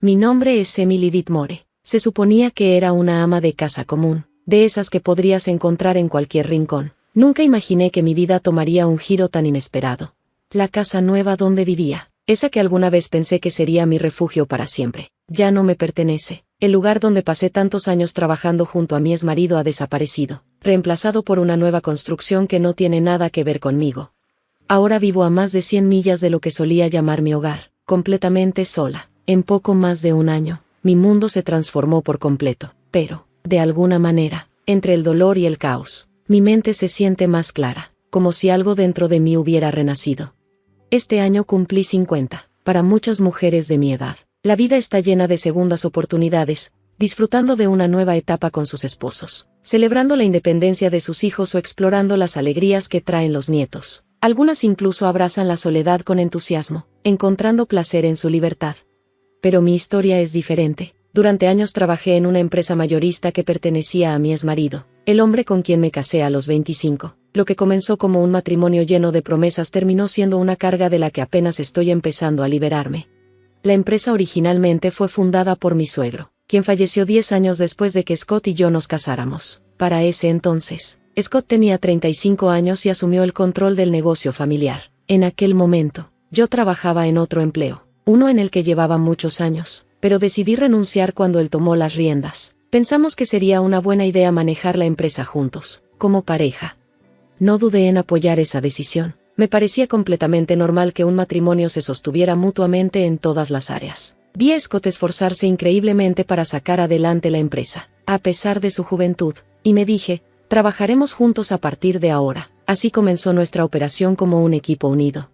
Mi nombre es Emily Ditmore. Se suponía que era una ama de casa común, de esas que podrías encontrar en cualquier rincón. Nunca imaginé que mi vida tomaría un giro tan inesperado. La casa nueva donde vivía, esa que alguna vez pensé que sería mi refugio para siempre, ya no me pertenece. El lugar donde pasé tantos años trabajando junto a mi exmarido ha desaparecido, reemplazado por una nueva construcción que no tiene nada que ver conmigo. Ahora vivo a más de 100 millas de lo que solía llamar mi hogar, completamente sola. En poco más de un año, mi mundo se transformó por completo, pero, de alguna manera, entre el dolor y el caos, mi mente se siente más clara, como si algo dentro de mí hubiera renacido. Este año cumplí 50, para muchas mujeres de mi edad. La vida está llena de segundas oportunidades, disfrutando de una nueva etapa con sus esposos, celebrando la independencia de sus hijos o explorando las alegrías que traen los nietos. Algunas incluso abrazan la soledad con entusiasmo, encontrando placer en su libertad. Pero mi historia es diferente. Durante años trabajé en una empresa mayorista que pertenecía a mi exmarido, el hombre con quien me casé a los 25. Lo que comenzó como un matrimonio lleno de promesas terminó siendo una carga de la que apenas estoy empezando a liberarme. La empresa originalmente fue fundada por mi suegro, quien falleció 10 años después de que Scott y yo nos casáramos. Para ese entonces, Scott tenía 35 años y asumió el control del negocio familiar. En aquel momento, yo trabajaba en otro empleo, uno en el que llevaba muchos años, pero decidí renunciar cuando él tomó las riendas. Pensamos que sería una buena idea manejar la empresa juntos, como pareja. No dudé en apoyar esa decisión. Me parecía completamente normal que un matrimonio se sostuviera mutuamente en todas las áreas. Vi a Scott esforzarse increíblemente para sacar adelante la empresa, a pesar de su juventud, y me dije, trabajaremos juntos a partir de ahora. Así comenzó nuestra operación como un equipo unido.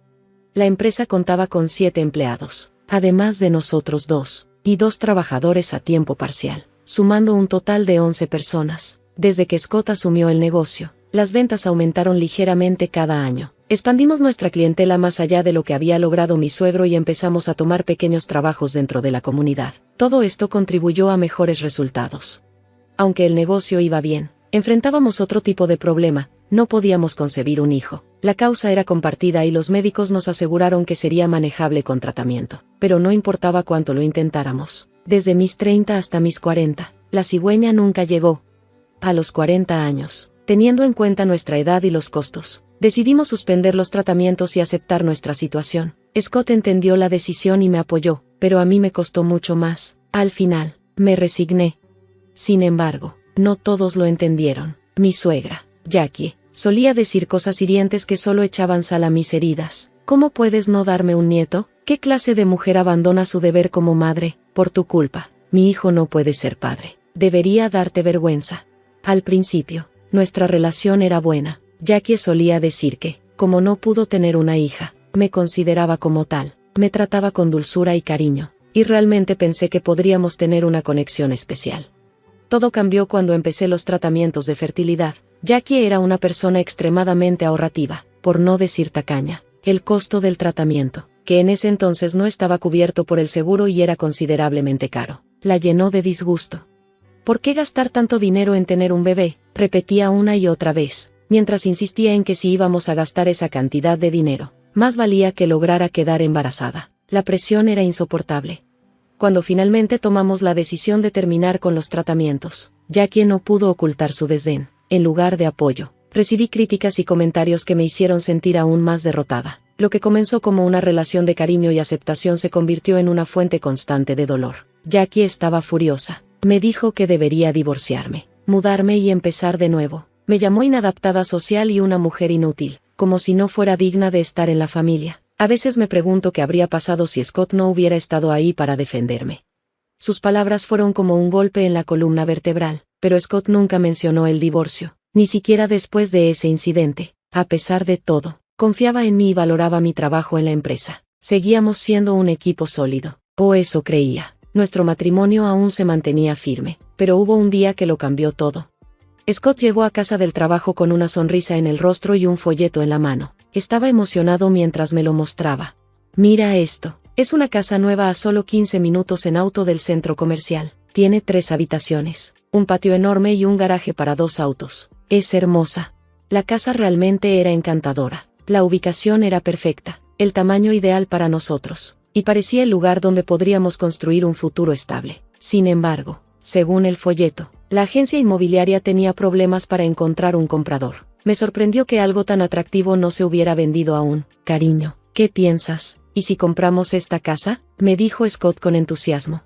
La empresa contaba con 7 empleados, además de nosotros 2, y 2 trabajadores a tiempo parcial, sumando un total de 11 personas. Desde que Scott asumió el negocio, las ventas aumentaron ligeramente cada año. Expandimos nuestra clientela más allá de lo que había logrado mi suegro y empezamos a tomar pequeños trabajos dentro de la comunidad. Todo esto contribuyó a mejores resultados. Aunque el negocio iba bien, enfrentábamos otro tipo de problema: no podíamos concebir un hijo. La causa era compartida y los médicos nos aseguraron que sería manejable con tratamiento. Pero no importaba cuánto lo intentáramos. Desde mis 30 hasta mis 40, la cigüeña nunca llegó. A los 40 años, teniendo en cuenta nuestra edad y los costos, decidimos suspender los tratamientos y aceptar nuestra situación. Scott entendió la decisión y me apoyó, pero a mí me costó mucho más. Al final, me resigné. Sin embargo, no todos lo entendieron. Mi suegra, Jackie, solía decir cosas hirientes que solo echaban sal a mis heridas. ¿Cómo puedes no darme un nieto? ¿Qué clase de mujer abandona su deber como madre? Por tu culpa, mi hijo no puede ser padre. Debería darte vergüenza. Al principio, nuestra relación era buena. Jackie solía decir que, como no pudo tener una hija, me consideraba como tal, me trataba con dulzura y cariño, y realmente pensé que podríamos tener una conexión especial. Todo cambió cuando empecé los tratamientos de fertilidad. Jackie era una persona extremadamente ahorrativa, por no decir tacaña. El costo del tratamiento, que en ese entonces no estaba cubierto por el seguro y era considerablemente caro, la llenó de disgusto. ¿Por qué gastar tanto dinero en tener un bebé?, repetía una y otra vez, mientras insistía en que si íbamos a gastar esa cantidad de dinero, más valía que lograra quedar embarazada. La presión era insoportable. Cuando finalmente tomamos la decisión de terminar con los tratamientos, Jackie no pudo ocultar su desdén. En lugar de apoyo, recibí críticas y comentarios que me hicieron sentir aún más derrotada. Lo que comenzó como una relación de cariño y aceptación se convirtió en una fuente constante de dolor. Jackie estaba furiosa. Me dijo que debería divorciarme, mudarme y empezar de nuevo. Me llamó inadaptada social y una mujer inútil, como si no fuera digna de estar en la familia. A veces me pregunto qué habría pasado si Scott no hubiera estado ahí para defenderme. Sus palabras fueron como un golpe en la columna vertebral, pero Scott nunca mencionó el divorcio, ni siquiera después de ese incidente. A pesar de todo, confiaba en mí y valoraba mi trabajo en la empresa. Seguíamos siendo un equipo sólido, o eso creía. Nuestro matrimonio aún se mantenía firme, pero hubo un día que lo cambió todo. Scott llegó a casa del trabajo con una sonrisa en el rostro y un folleto en la mano. Estaba emocionado mientras me lo mostraba. Mira esto, es una casa nueva a solo 15 minutos en auto del centro comercial. Tiene 3 habitaciones, un patio enorme y un garaje para 2 autos. Es hermosa. La casa realmente era encantadora. La ubicación era perfecta, el tamaño ideal para nosotros. y parecía el lugar donde podríamos construir un futuro estable. Sin embargo, según el folleto, la agencia inmobiliaria tenía problemas para encontrar un comprador. Me sorprendió que algo tan atractivo no se hubiera vendido aún. Cariño, ¿qué piensas? ¿Y si compramos esta casa?, me dijo Scott con entusiasmo.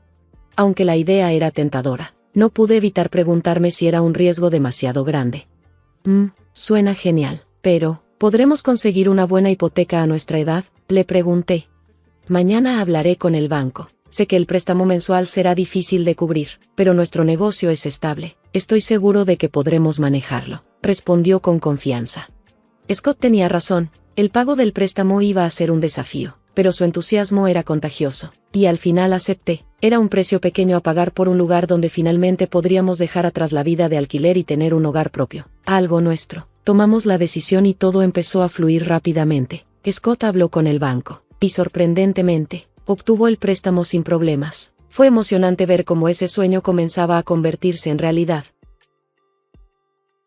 Aunque la idea era tentadora, no pude evitar preguntarme si era un riesgo demasiado grande. Suena genial, pero ¿podremos conseguir una buena hipoteca a nuestra edad?, le pregunté. Mañana hablaré con el banco. Sé que el préstamo mensual será difícil de cubrir, pero nuestro negocio es estable. Estoy seguro de que podremos manejarlo, respondió con confianza. Scott tenía razón, el pago del préstamo iba a ser un desafío, pero su entusiasmo era contagioso, y al final acepté. Era un precio pequeño a pagar por un lugar donde finalmente podríamos dejar atrás la vida de alquiler y tener un hogar propio, algo nuestro. Tomamos la decisión y todo empezó a fluir rápidamente. Scott habló con el banco, y sorprendentemente, obtuvo el préstamo sin problemas. Fue emocionante ver cómo ese sueño comenzaba a convertirse en realidad.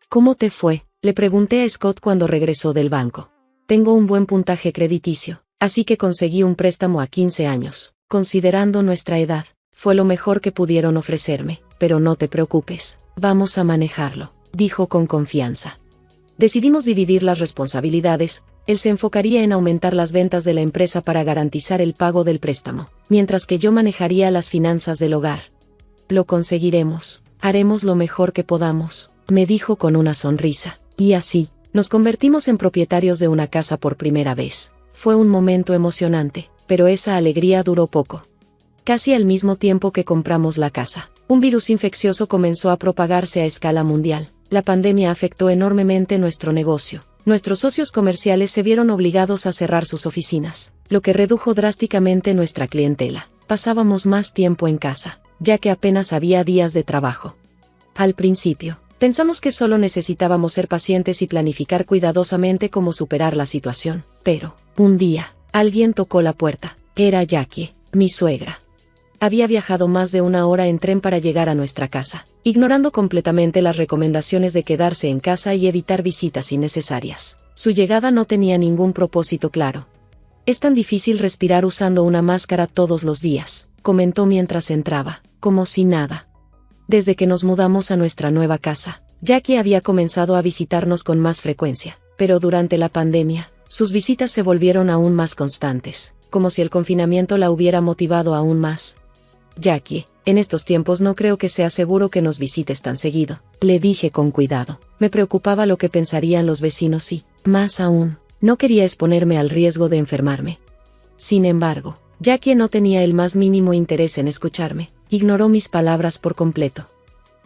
¿Cómo te fue?, le pregunté a Scott cuando regresó del banco. Tengo un buen puntaje crediticio, así que conseguí un préstamo a 15 años. Considerando nuestra edad, fue lo mejor que pudieron ofrecerme, pero no te preocupes, vamos a manejarlo, dijo con confianza. Decidimos dividir las responsabilidades. Él se enfocaría en aumentar las ventas de la empresa para garantizar el pago del préstamo, mientras que yo manejaría las finanzas del hogar. Lo conseguiremos, haremos lo mejor que podamos, me dijo con una sonrisa, y así, nos convertimos en propietarios de una casa por primera vez. Fue un momento emocionante, pero esa alegría duró poco. Casi al mismo tiempo que compramos la casa, un virus infeccioso comenzó a propagarse a escala mundial. La pandemia afectó enormemente nuestro negocio. Nuestros socios comerciales se vieron obligados a cerrar sus oficinas, lo que redujo drásticamente nuestra clientela. Pasábamos más tiempo en casa, ya que apenas había días de trabajo. Al principio, pensamos que solo necesitábamos ser pacientes y planificar cuidadosamente cómo superar la situación. Pero, un día, alguien tocó la puerta. Era Jackie, mi suegra. Había viajado más de una hora en tren para llegar a nuestra casa, ignorando completamente las recomendaciones de quedarse en casa y evitar visitas innecesarias. Su llegada no tenía ningún propósito claro. Es tan difícil respirar usando una máscara todos los días, comentó mientras entraba, como si nada. Desde que nos mudamos a nuestra nueva casa, Jackie había comenzado a visitarnos con más frecuencia, pero durante la pandemia, sus visitas se volvieron aún más constantes, como si el confinamiento la hubiera motivado aún más. Jackie, en estos tiempos no creo que sea seguro que nos visites tan seguido, le dije con cuidado. Me preocupaba lo que pensarían los vecinos y, más aún, no quería exponerme al riesgo de enfermarme. Sin embargo, Jackie no tenía el más mínimo interés en escucharme, ignoró mis palabras por completo.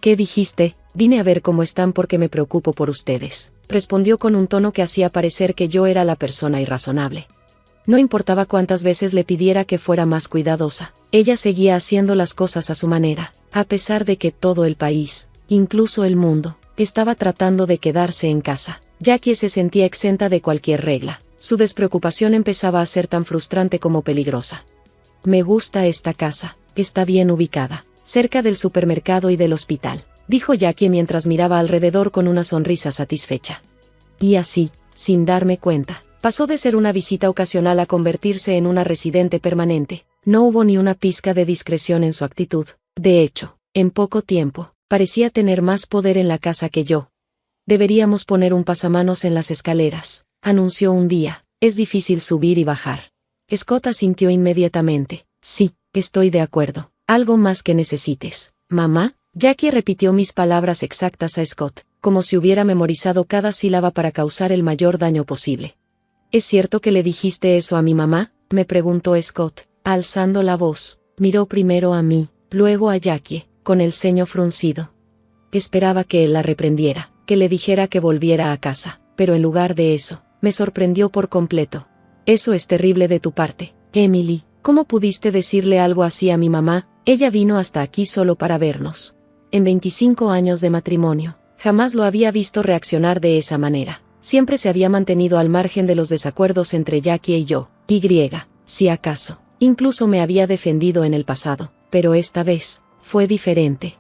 ¿Qué dijiste? Vine a ver cómo están porque me preocupo por ustedes, respondió con un tono que hacía parecer que yo era la persona irrazonable. No importaba cuántas veces le pidiera que fuera más cuidadosa, ella seguía haciendo las cosas a su manera, a pesar de que todo el país, incluso el mundo, estaba tratando de quedarse en casa. Jackie se sentía exenta de cualquier regla. Su despreocupación empezaba a ser tan frustrante como peligrosa. Me gusta esta casa, está bien ubicada, cerca del supermercado y del hospital, dijo Jackie mientras miraba alrededor con una sonrisa satisfecha. Y así, sin darme cuenta, pasó de ser una visita ocasional a convertirse en una residente permanente. No hubo ni una pizca de discreción en su actitud. De hecho, en poco tiempo, parecía tener más poder en la casa que yo. Deberíamos poner un pasamanos en las escaleras, anunció un día. Es difícil subir y bajar. Scott asintió inmediatamente. Sí, estoy de acuerdo. ¿Algo más que necesites, mamá? Jackie repitió mis palabras exactas a Scott, como si hubiera memorizado cada sílaba para causar el mayor daño posible. ¿Es cierto que le dijiste eso a mi mamá?, me preguntó Scott, alzando la voz. Miró primero a mí, luego a Jackie, con el ceño fruncido. Esperaba que él la reprendiera, que le dijera que volviera a casa, pero en lugar de eso, me sorprendió por completo. Eso es terrible de tu parte, Emily. ¿Cómo pudiste decirle algo así a mi mamá? Ella vino hasta aquí solo para vernos. En 25 años de matrimonio, jamás lo había visto reaccionar de esa manera. Siempre se había mantenido al margen de los desacuerdos entre Jackie y yo. Si acaso, incluso me había defendido en el pasado, pero esta vez, fue diferente.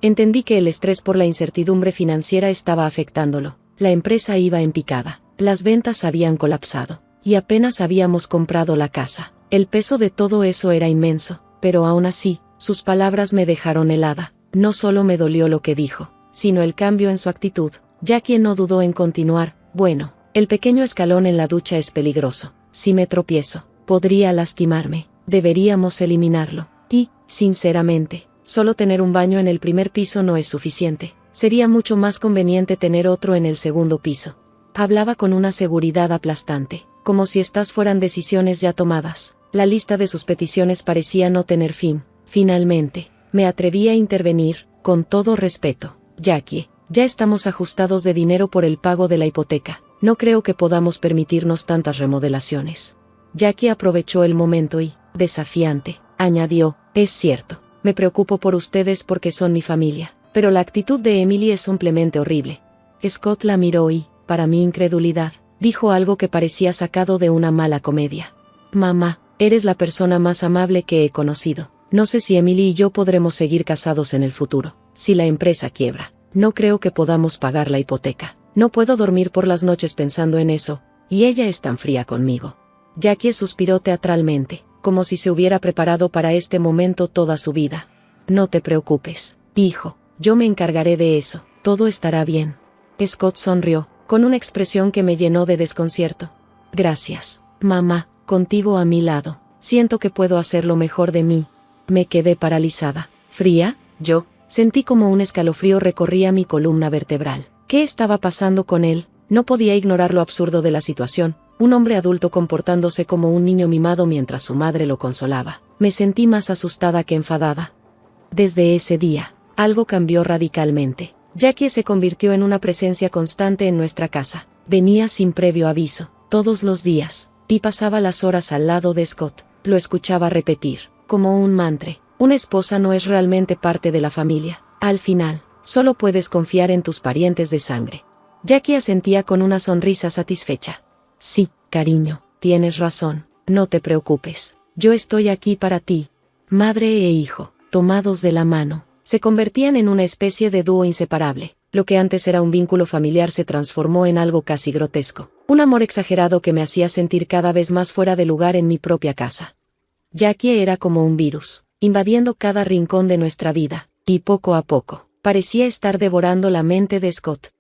Entendí que el estrés por la incertidumbre financiera estaba afectándolo. La empresa iba en picada, las ventas habían colapsado, y apenas habíamos comprado la casa. El peso de todo eso era inmenso, pero aún así, sus palabras me dejaron helada. No solo me dolió lo que dijo, sino el cambio en su actitud. Jackie no dudó en continuar. Bueno, el pequeño escalón en la ducha es peligroso. Si me tropiezo, podría lastimarme. Deberíamos eliminarlo. Y, sinceramente, solo tener un baño en el primer piso no es suficiente. Sería mucho más conveniente tener otro en el segundo piso. Hablaba con una seguridad aplastante, como si estas fueran decisiones ya tomadas. La lista de sus peticiones parecía no tener fin. Finalmente, me atreví a intervenir, con todo respeto. Jackie, ya estamos ajustados de dinero por el pago de la hipoteca. No creo que podamos permitirnos tantas remodelaciones. Jackie aprovechó el momento y, desafiante, añadió, es cierto, me preocupo por ustedes porque son mi familia, pero la actitud de Emily es simplemente horrible. Scott la miró y, para mi incredulidad, dijo algo que parecía sacado de una mala comedia. Mamá, eres la persona más amable que he conocido. No sé si Emily y yo podremos seguir casados en el futuro. Si la empresa quiebra, no creo que podamos pagar la hipoteca. No puedo dormir por las noches pensando en eso, y ella es tan fría conmigo. Jackie suspiró teatralmente, como si se hubiera preparado para este momento toda su vida. No te preocupes, hijo, yo me encargaré de eso, todo estará bien. Scott sonrió, con una expresión que me llenó de desconcierto. Gracias, mamá, contigo a mi lado, siento que puedo hacer lo mejor de mí. Me quedé paralizada. ¿Fría? Yo sentí como un escalofrío recorría mi columna vertebral. ¿Qué estaba pasando con él? No podía ignorar lo absurdo de la situación. Un hombre adulto comportándose como un niño mimado mientras su madre lo consolaba. Me sentí más asustada que enfadada. Desde ese día, algo cambió radicalmente. Jackie se convirtió en una presencia constante en nuestra casa. Venía sin previo aviso, todos los días, y pasaba las horas al lado de Scott. Lo escuchaba repetir, como un mantra, una esposa no es realmente parte de la familia. Al final, solo puedes confiar en tus parientes de sangre. Jackie asentía con una sonrisa satisfecha. Sí, cariño, tienes razón, no te preocupes, yo estoy aquí para ti. Madre e hijo, tomados de la mano, se convertían en una especie de dúo inseparable. Lo que antes era un vínculo familiar se transformó en algo casi grotesco. Un amor exagerado que me hacía sentir cada vez más fuera de lugar en mi propia casa. Jackie era como un virus, invadiendo cada rincón de nuestra vida, y poco a poco, parecía estar devorando la mente de Scott.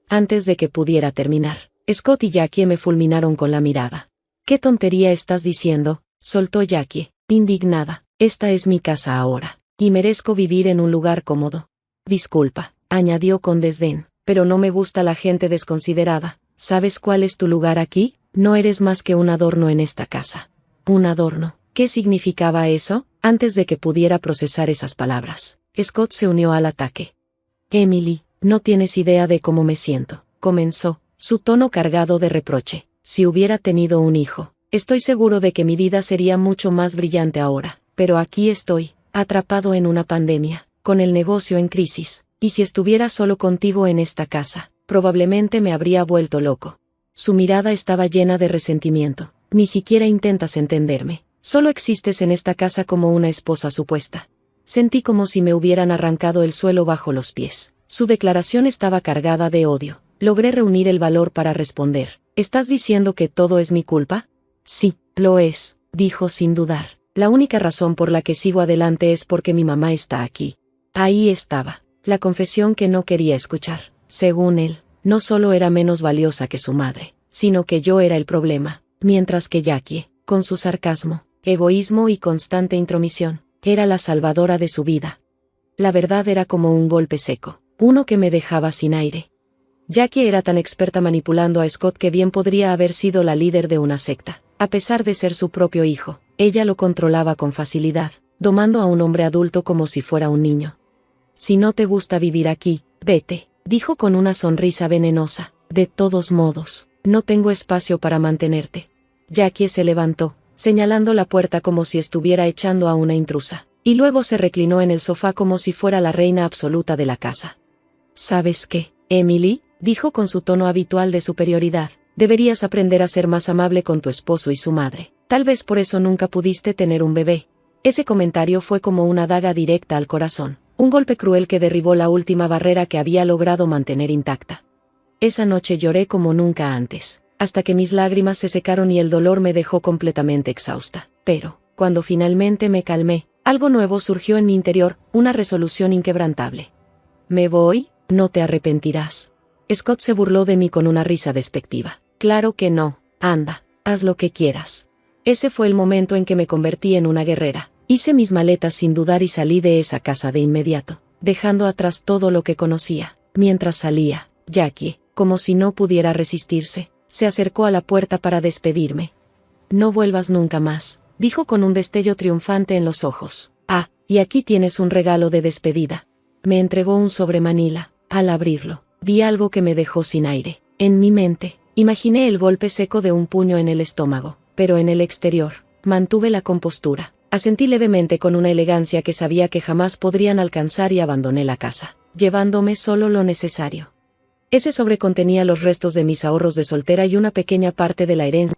Antes de que pudiera terminar, Scott y Jackie me fulminaron con la mirada. ¿Qué tontería estás diciendo?, soltó Jackie, indignada. Esta es mi casa ahora, y merezco vivir en un lugar cómodo. Disculpa, añadió con desdén, pero no me gusta la gente desconsiderada. ¿Sabes cuál es tu lugar aquí? No eres más que un adorno en esta casa. ¿Un adorno? ¿Qué significaba eso? Antes de que pudiera procesar esas palabras, Scott se unió al ataque. Emily, no tienes idea de cómo me siento, comenzó, su tono cargado de reproche. Si hubiera tenido un hijo, estoy seguro de que mi vida sería mucho más brillante ahora, pero aquí estoy, atrapado en una pandemia, con el negocio en crisis, y si estuviera solo contigo en esta casa, probablemente me habría vuelto loco. Su mirada estaba llena de resentimiento. Ni siquiera intentas entenderme. Solo existes en esta casa como una esposa supuesta. Sentí como si me hubieran arrancado el suelo bajo los pies. Su declaración estaba cargada de odio. Logré reunir el valor para responder. ¿Estás diciendo que todo es mi culpa? Sí, lo es, dijo sin dudar. La única razón por la que sigo adelante es porque mi mamá está aquí. Ahí estaba, la confesión que no quería escuchar. Según él, no solo era menos valiosa que su madre, sino que yo era el problema. Mientras que Jackie, con su sarcasmo, egoísmo y constante intromisión, era la salvadora de su vida. La verdad era como un golpe seco, uno que me dejaba sin aire. Jackie era tan experta manipulando a Scott que bien podría haber sido la líder de una secta. A pesar de ser su propio hijo, ella lo controlaba con facilidad, domando a un hombre adulto como si fuera un niño. Si no te gusta vivir aquí, vete, dijo con una sonrisa venenosa. De todos modos, no tengo espacio para mantenerte. Jackie se levantó, señalando la puerta como si estuviera echando a una intrusa, y luego se reclinó en el sofá como si fuera la reina absoluta de la casa. ¿Sabes qué, Emily?, dijo con su tono habitual de superioridad. Deberías aprender a ser más amable con tu esposo y su madre. Tal vez por eso nunca pudiste tener un bebé. Ese comentario fue como una daga directa al corazón, un golpe cruel que derribó la última barrera que había logrado mantener intacta. Esa noche lloré como nunca antes. hasta que mis lágrimas se secaron y el dolor me dejó completamente exhausta. Pero, cuando finalmente me calmé, algo nuevo surgió en mi interior, una resolución inquebrantable. ¿Me voy? No te arrepentirás. Scott se burló de mí con una risa despectiva. Claro que no, anda, haz lo que quieras. Ese fue el momento en que me convertí en una guerrera. Hice mis maletas sin dudar y salí de esa casa de inmediato, dejando atrás todo lo que conocía. Mientras salía, Jackie, como si no pudiera resistirse, se acercó a la puerta para despedirme. No vuelvas nunca más, dijo con un destello triunfante en los ojos. Ah, y aquí tienes un regalo de despedida. Me entregó un sobre Manila. Al abrirlo, vi algo que me dejó sin aire. En mi mente, imaginé el golpe seco de un puño en el estómago, pero en el exterior, mantuve la compostura. Asentí levemente con una elegancia que sabía que jamás podrían alcanzar y abandoné la casa, llevándome solo lo necesario. Ese sobre contenía los restos de mis ahorros de soltera y una pequeña parte de la herencia